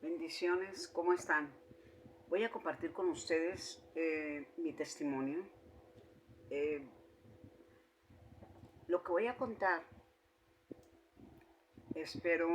Bendiciones, ¿cómo están? Voy a compartir con ustedes mi testimonio. Eh, lo que voy a contar, espero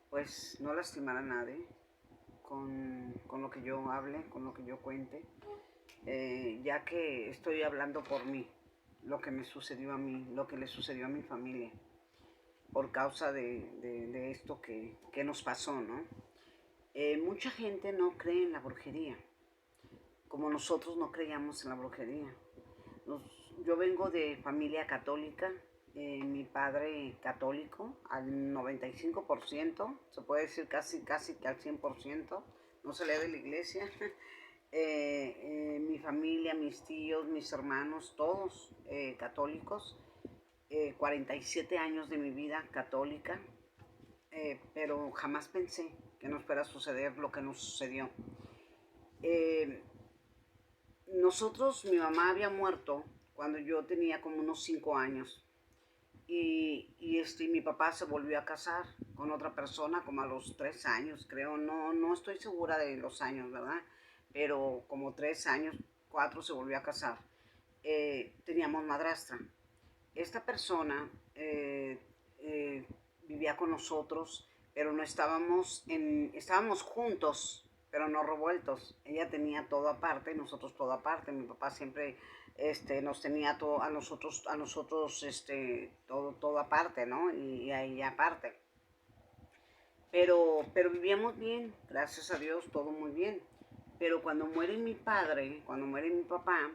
pues no lastimar a nadie con lo que yo hable, con lo que yo cuente, ya que estoy hablando por mí, lo que me sucedió a mí, lo que le sucedió a mi familia, por causa de esto que nos pasó, ¿no? Mucha gente no cree en la brujería, como nosotros no creíamos en la brujería. Yo vengo de familia católica, mi padre católico al 95%, se puede decir casi que al 100%, no salía de la iglesia. Mi familia, mis tíos, mis hermanos, todos católicos, 47 años de mi vida católica, pero jamás pensé que nos fuera a suceder lo que nos sucedió. Eh, mi mamá había muerto cuando yo tenía como unos 5 años y mi papá se volvió a casar con otra persona como a los 3 años, creo, no estoy segura de los años, ¿verdad? Pero como 3 años, 4 se volvió a casar. Teníamos madrastra. Esta persona vivía con nosotros, pero no estábamos juntos, pero no revueltos. Ella tenía todo aparte, nosotros todo aparte. Mi papá siempre nos tenía todo, a nosotros todo aparte, ¿no? Y a ella aparte. Pero vivíamos bien, gracias a Dios, todo muy bien. Pero cuando muere mi padre, cuando muere mi papá,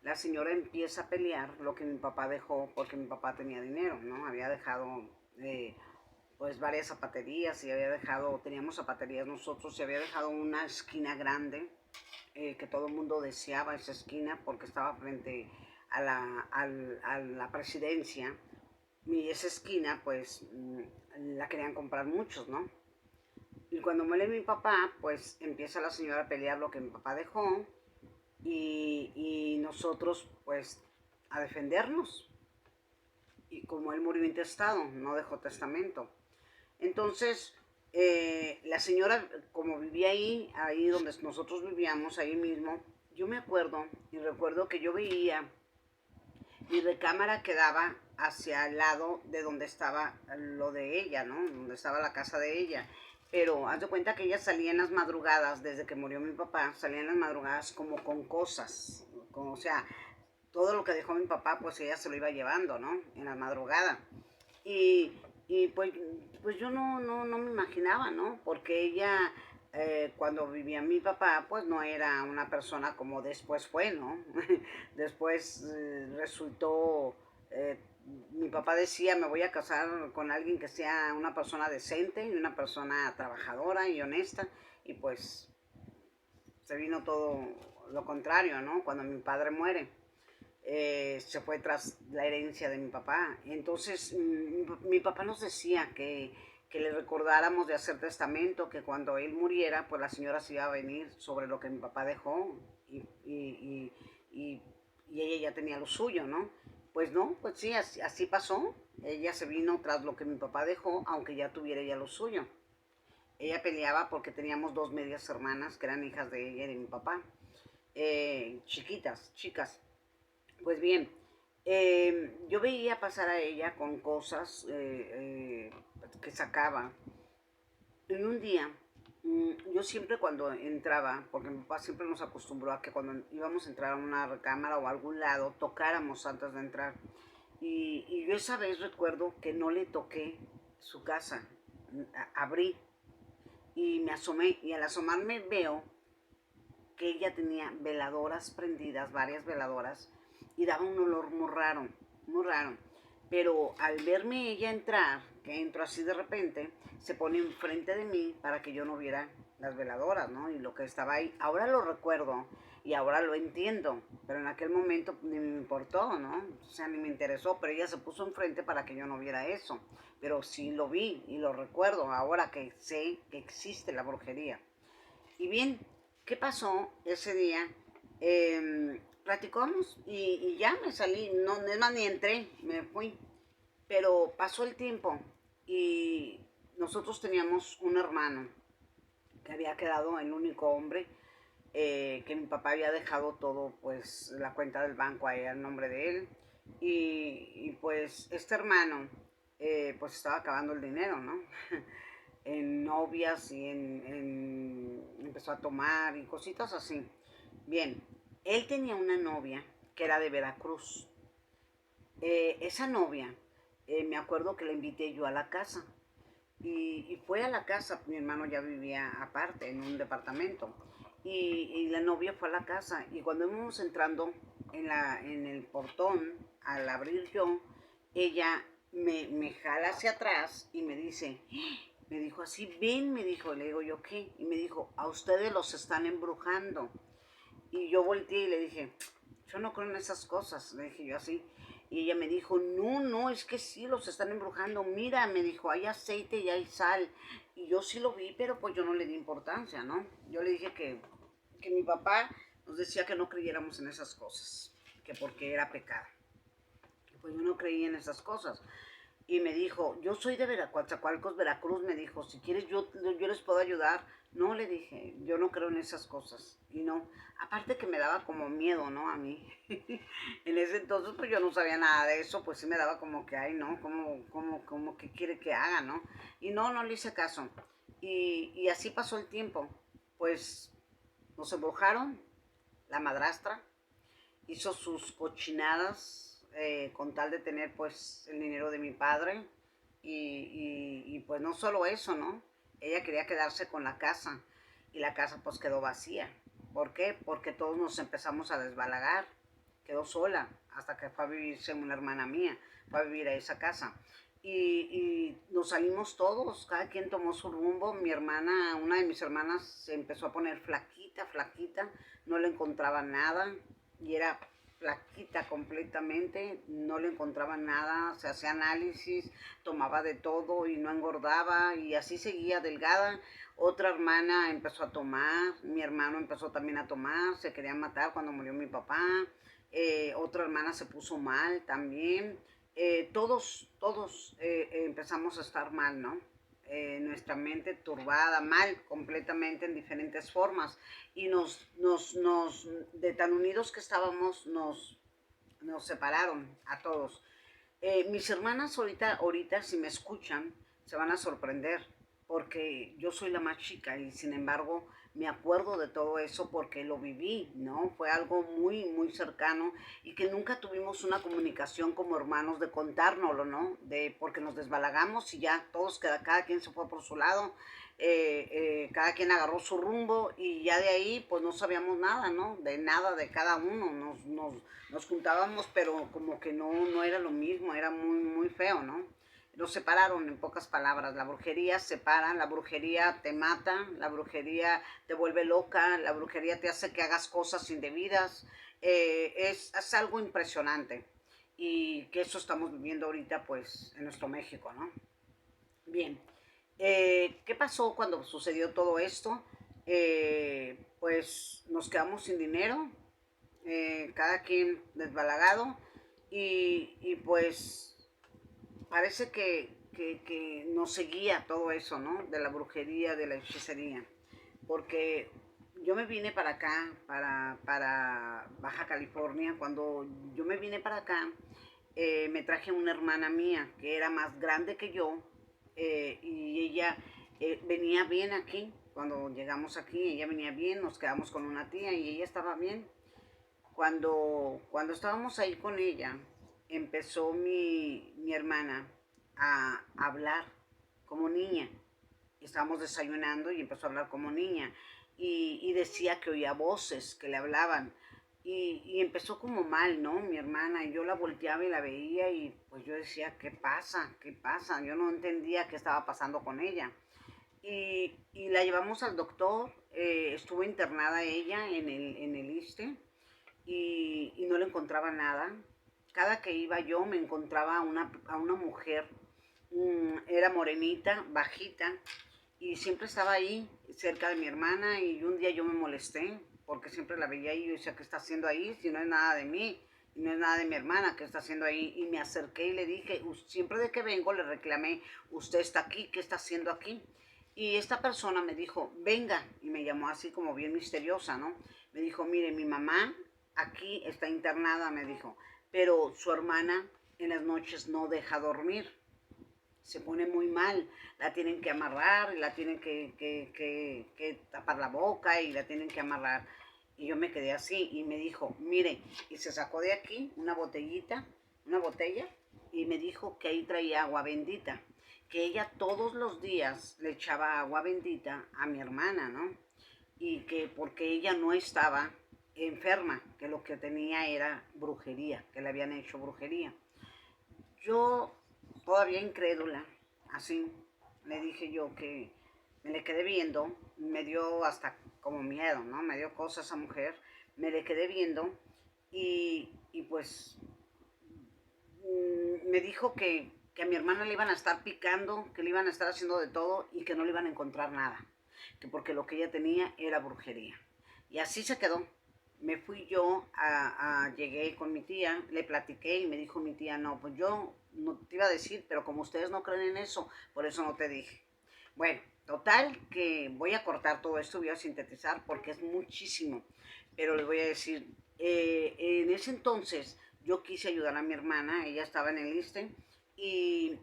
la señora empieza a pelear lo que mi papá dejó, porque mi papá tenía dinero, ¿no? Había dejado pues varias zapaterías y había dejado, teníamos zapaterías nosotros y había dejado una esquina grande que todo el mundo deseaba esa esquina porque estaba frente a la presidencia y esa esquina pues la querían comprar muchos, ¿no? Y cuando muere mi papá, pues empieza la señora a pelear lo que mi papá dejó y nosotros pues a defendernos. Y como él murió intestado, no dejó testamento. Entonces, la señora, como vivía ahí donde nosotros vivíamos, ahí mismo, yo me acuerdo y recuerdo que yo veía mi recámara quedaba hacia el lado de donde estaba lo de ella, ¿no? Donde estaba la casa de ella. Pero haz de cuenta que ella salía en las madrugadas, desde que murió mi papá, salía en las madrugadas como con cosas. O sea, todo lo que dejó mi papá, pues ella se lo iba llevando, ¿no? En la madrugada. Y, y pues yo no me imaginaba, ¿no? Porque ella, cuando vivía mi papá, pues no era una persona como después fue, ¿no? Después resultó, eh, mi papá decía, me voy a casar con alguien que sea una persona decente y una persona trabajadora y honesta. Y pues se vino todo lo contrario, ¿no? Cuando mi padre muere se fue tras la herencia de mi papá. Entonces mi papá nos decía que le recordáramos de hacer testamento, que cuando él muriera, pues la señora se iba a venir sobre lo que mi papá dejó y, y ella ya tenía lo suyo, ¿no? Pues no, pues sí, así pasó. Ella se vino tras lo que mi papá dejó, aunque ya tuviera ella lo suyo. Ella peleaba porque teníamos dos medias hermanas que eran hijas de ella y de mi papá, chiquitas, chicas. Pues bien, yo veía pasar a ella con cosas que sacaba. En un día, yo siempre cuando entraba, porque mi papá siempre nos acostumbró a que cuando íbamos a entrar a una recámara o a algún lado, tocáramos antes de entrar. Y yo esa vez recuerdo que no le toqué su casa. Abrí y me asomé y al asomarme veo que ella tenía veladoras prendidas, varias veladoras, y daba un olor muy raro, muy raro. Pero al verme ella entrar, que entró así de repente, se pone enfrente de mí para que yo no viera las veladoras, ¿no? Y lo que estaba ahí. Ahora lo recuerdo y ahora lo entiendo, pero en aquel momento ni me importó, ¿no? O sea, ni me interesó, pero ella se puso enfrente para que yo no viera eso. Pero sí lo vi y lo recuerdo ahora que sé que existe la brujería. Y bien, ¿qué pasó ese día? Platicamos y ya me salí, no, es más, ni entré, me fui. Pero pasó el tiempo y nosotros teníamos un hermano. que había quedado el único hombre, que mi papá había dejado todo, pues la cuenta del banco ahí al nombre de él. Y pues este hermano, pues estaba acabando el dinero, ¿no? En novias y empezó a tomar y cositas así. Bien, él tenía una novia que era de Veracruz. Esa novia, me acuerdo que la invité yo a la casa. Y fue a la casa, mi hermano ya vivía aparte, en un departamento. Y la novia fue a la casa. Y cuando íbamos entrando en el portón, al abrir yo, ella me jala hacia atrás y me dice, me dijo así, ven, me dijo, le digo yo, ¿qué? Y me dijo, a ustedes los están embrujando. Y yo volteé y le dije, yo no creo en esas cosas, le dije yo así. Y ella me dijo, no, no, es que sí, los están embrujando. Mira, me dijo, hay aceite y hay sal. Y yo sí lo vi, pero pues yo no le di importancia, ¿no? Yo le dije que mi papá nos decía que no creyéramos en esas cosas, que porque era pecado. Pues yo no creía en esas cosas. Y me dijo, yo soy de Coatzacoalcos, Veracruz, me dijo, si quieres yo les puedo ayudar. No, le dije, yo no creo en esas cosas. Y no, aparte que me daba como miedo, ¿no? A mí. En ese entonces, pues yo no sabía nada de eso, pues sí me daba como que, ay, ¿no? Como que quiere que haga, ¿no? Y no, no le hice caso. Y así pasó el tiempo. Pues nos embrujaron, la madrastra hizo sus cochinadas, con tal de tener pues el dinero de mi padre y pues no solo eso, ¿no? Ella quería quedarse con la casa y la casa pues quedó vacía. ¿Por qué? Porque todos nos empezamos a desbalagar. Quedó sola hasta que fue a vivirse una hermana mía, fue a vivir a esa casa. Y nos salimos todos, cada quien tomó su rumbo. Mi hermana, una de mis hermanas se empezó a poner flaquita, flaquita, no le encontraba nada y era flaquita completamente, no le encontraba nada, se hacía análisis, tomaba de todo y no engordaba y así seguía delgada. Otra hermana empezó a tomar, mi hermano empezó también a tomar, se quería matar cuando murió mi papá. Otra hermana se puso mal también. Todos empezamos a estar mal, ¿no? Nuestra mente turbada, mal completamente en diferentes formas. Y de tan unidos que estábamos, nos separaron a todos. Mis hermanas ahorita, si me escuchan, se van a sorprender, porque yo soy la más chica y sin embargo me acuerdo de todo eso porque lo viví, ¿no? Fue algo muy, muy cercano y que nunca tuvimos una comunicación como hermanos de contárnoslo, ¿no? Porque nos desbalagamos y ya todos, cada quien se fue por su lado, cada quien agarró su rumbo y ya de ahí pues no sabíamos nada, ¿no? De nada de cada uno, nos juntábamos, pero como que no era lo mismo, era muy, muy feo, ¿no? Nos separaron, en pocas palabras. La brujería separa, la brujería te mata, la brujería te vuelve loca, la brujería te hace que hagas cosas indebidas. Es algo impresionante y que eso estamos viviendo ahorita, pues, en nuestro México, ¿no? Bien, ¿qué pasó cuando sucedió todo esto? Pues nos quedamos sin dinero, cada quien desbalagado y pues parece que nos seguía todo eso, ¿no? De la brujería, de la hechicería. Porque yo me vine para acá, para Baja California. Cuando yo me vine para acá, me traje una hermana mía que era más grande que yo, y ella venía bien aquí. Cuando llegamos aquí, ella venía bien, nos quedamos con una tía y ella estaba bien. Cuando estábamos ahí con ella, empezó mi hermana a hablar como niña. Estábamos desayunando y empezó a hablar como niña. Y decía que oía voces que le hablaban. Y empezó como mal, ¿no? Mi hermana, y yo la volteaba y la veía y pues yo decía, ¿qué pasa? ¿Qué pasa? Yo no entendía qué estaba pasando con ella. Y la llevamos al doctor, estuvo internada ella en el ISSSTE y no le encontraba nada. Cada que iba yo me encontraba a una mujer, era morenita, bajita, y siempre estaba ahí, cerca de mi hermana, y un día yo me molesté, porque siempre la veía ahí, y yo decía, ¿qué está haciendo ahí? Si no es nada de mí, y no es nada de mi hermana, ¿qué está haciendo ahí? Y me acerqué y le dije, siempre de que vengo le reclamé, usted está aquí, ¿qué está haciendo aquí? Y esta persona me dijo, venga, y me llamó así como bien misteriosa, ¿no? Me dijo, mire, mi mamá aquí está internada, me dijo, pero su hermana en las noches no deja dormir, se pone muy mal, la tienen que amarrar, y la tienen que tapar la boca y la tienen que amarrar. Y yo me quedé así y me dijo, mire, y se sacó de aquí una botellita, una botella, y me dijo que ahí traía agua bendita, que ella todos los días le echaba agua bendita a mi hermana, ¿no? Y que porque ella no estaba enferma, que lo que tenía era brujería, que le habían hecho brujería. Yo, todavía incrédula, así, le dije yo que me le quedé viendo, me dio hasta como miedo, ¿no? Me dio cosa esa mujer, me le quedé viendo y pues me dijo que a mi hermana le iban a estar picando, que le iban a estar haciendo de todo y que no le iban a encontrar nada, que porque lo que ella tenía era brujería. Y así se quedó. Me fui yo, llegué con mi tía, le platiqué y me dijo mi tía, no, pues yo no te iba a decir, pero como ustedes no creen en eso, por eso no te dije. Bueno, total que voy a cortar todo esto, voy a sintetizar porque es muchísimo, pero les voy a decir, en ese entonces yo quise ayudar a mi hermana, ella estaba en el ISSSTE y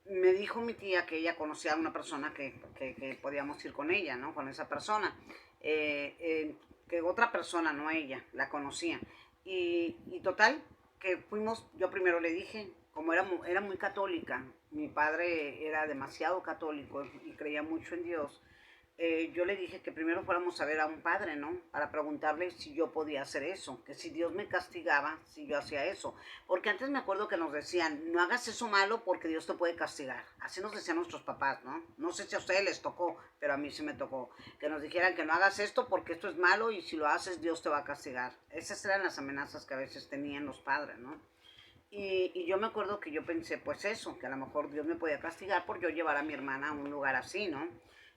me dijo mi tía que ella conocía a una persona que podíamos ir con ella, ¿no? Con esa persona. Que otra persona, no ella, la conocía. Y total, que fuimos, yo primero le dije, como era muy católica, mi padre era demasiado católico y creía mucho en Dios, yo le dije que primero fuéramos a ver a un padre, ¿no? Para preguntarle si yo podía hacer eso, que si Dios me castigaba, si yo hacía eso. Porque antes me acuerdo que nos decían, no hagas eso malo porque Dios te puede castigar. Así nos decían nuestros papás, ¿no? No sé si a ustedes les tocó, pero a mí sí me tocó. Que nos dijeran que no hagas esto porque esto es malo y si lo haces Dios te va a castigar. Esas eran las amenazas que a veces tenían los padres, ¿no? Y yo me acuerdo que yo pensé, pues eso, que a lo mejor Dios me podía castigar por yo llevar a mi hermana a un lugar así, ¿no?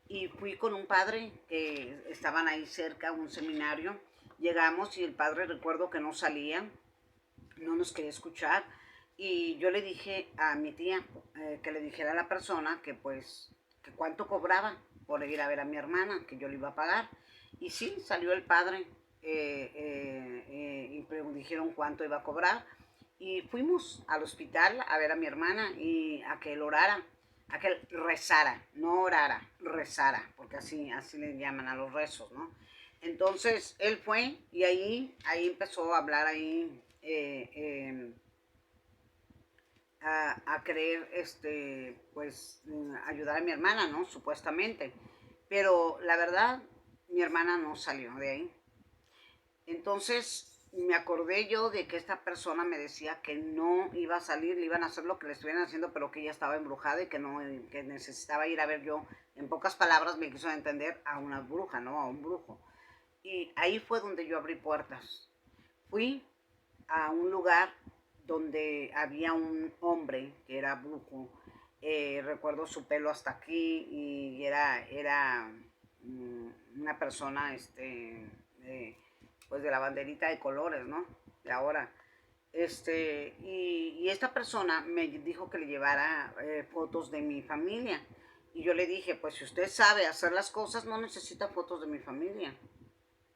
Y fui con un padre que estaban ahí cerca, un seminario. Llegamos y el padre recuerdo que no salía, no nos quería escuchar. Y yo le dije a mi tía que le dijera a la persona que pues, que cuánto cobraba por ir a ver a mi hermana, que yo le iba a pagar. Y sí, salió el padre y dijeron cuánto iba a cobrar. Y fuimos al hospital a ver a mi hermana y a que él orara, a que él rezara, no orara, rezara, porque así le llaman a los rezos, ¿no? Entonces él fue y ahí empezó a hablar ahí, a querer, pues, ayudar a mi hermana, ¿no? Supuestamente. Pero la verdad, mi hermana no salió de ahí. Entonces me acordé yo de que esta persona me decía que no iba a salir, le iban a hacer lo que le estuvieran haciendo, pero que ella estaba embrujada y que no, que necesitaba ir a ver yo. En pocas palabras me quiso entender a una bruja, ¿no? A un brujo. Y ahí fue donde yo abrí puertas. Fui a un lugar donde había un hombre que era brujo. Recuerdo su pelo hasta aquí y era una persona, pues de la banderita de colores, ¿no? De ahora. Y esta persona me dijo que le llevara fotos de mi familia. Y yo le dije, pues si usted sabe hacer las cosas, no necesita fotos de mi familia.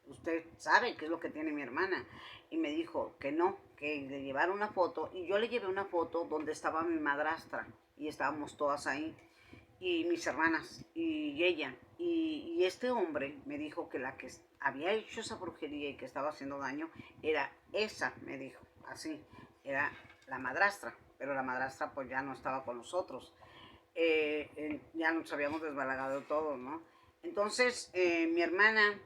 Usted sabe qué es lo que tiene mi hermana. Y me dijo que no, que le llevara una foto. Y yo le llevé una foto donde estaba mi madrastra. Y estábamos todas ahí. Y mis hermanas y ella. Y este hombre me dijo que la que había hecho esa brujería y que estaba haciendo daño era esa, me dijo. Así, era la madrastra. Pero la madrastra pues ya no estaba con nosotros. Ya nos habíamos desbalagado todo, ¿no? Entonces, mi hermana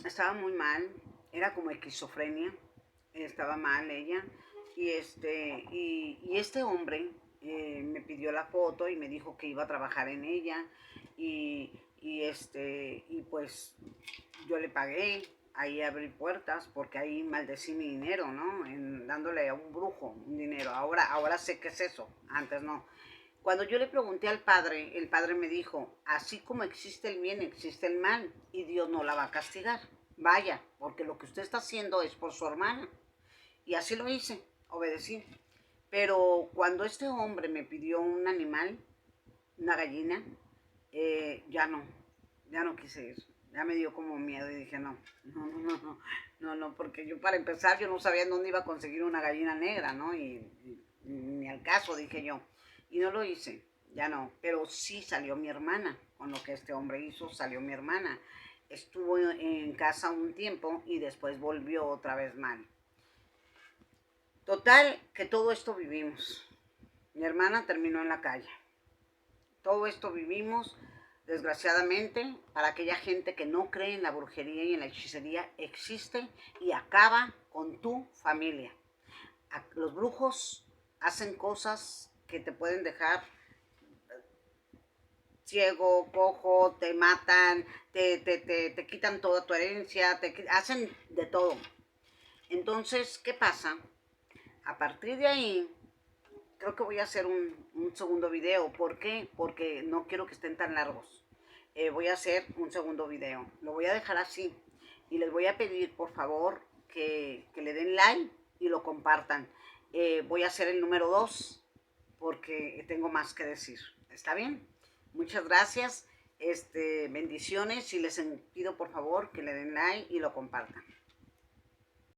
estaba muy mal, era como esquizofrenia, estaba mal ella, y este hombre me pidió la foto y me dijo que iba a trabajar en ella, y pues yo le pagué, ahí abrí puertas, porque ahí maldecí mi dinero, ¿no? Dándole a un brujo un dinero. Ahora sé qué es eso, antes no. Cuando yo le pregunté al padre, el padre me dijo, así como existe el bien, existe el mal, y Dios no la va a castigar. Vaya, porque lo que usted está haciendo es por su hermana. Y así lo hice, obedecí. Pero cuando este hombre me pidió un animal, una gallina, ya no quise ir. Ya me dio como miedo y dije, no, porque yo para empezar yo no sabía en dónde iba a conseguir una gallina negra, ¿no? Y ni al caso, dije yo. Y no lo hice, ya no. Pero sí salió mi hermana, con lo que este hombre hizo, salió mi hermana. Estuvo en casa un tiempo y después volvió otra vez mal. Total, que todo esto vivimos. Mi hermana terminó en la calle. Todo esto vivimos, desgraciadamente, para aquella gente que no cree en la brujería y en la hechicería, existe y acaba con tu familia. Los brujos hacen cosas que te pueden dejar ciego, cojo, te matan, te quitan toda tu herencia, hacen de todo. Entonces, ¿qué pasa? A partir de ahí, creo que voy a hacer un segundo video. ¿Por qué? Porque no quiero que estén tan largos. Voy a hacer un segundo video. Lo voy a dejar así. Y les voy a pedir, por favor, que le den like y lo compartan. Voy a hacer el número 2 porque tengo más que decir. ¿Está bien? Muchas gracias. Bendiciones y les pido, por favor, que le den like y lo compartan.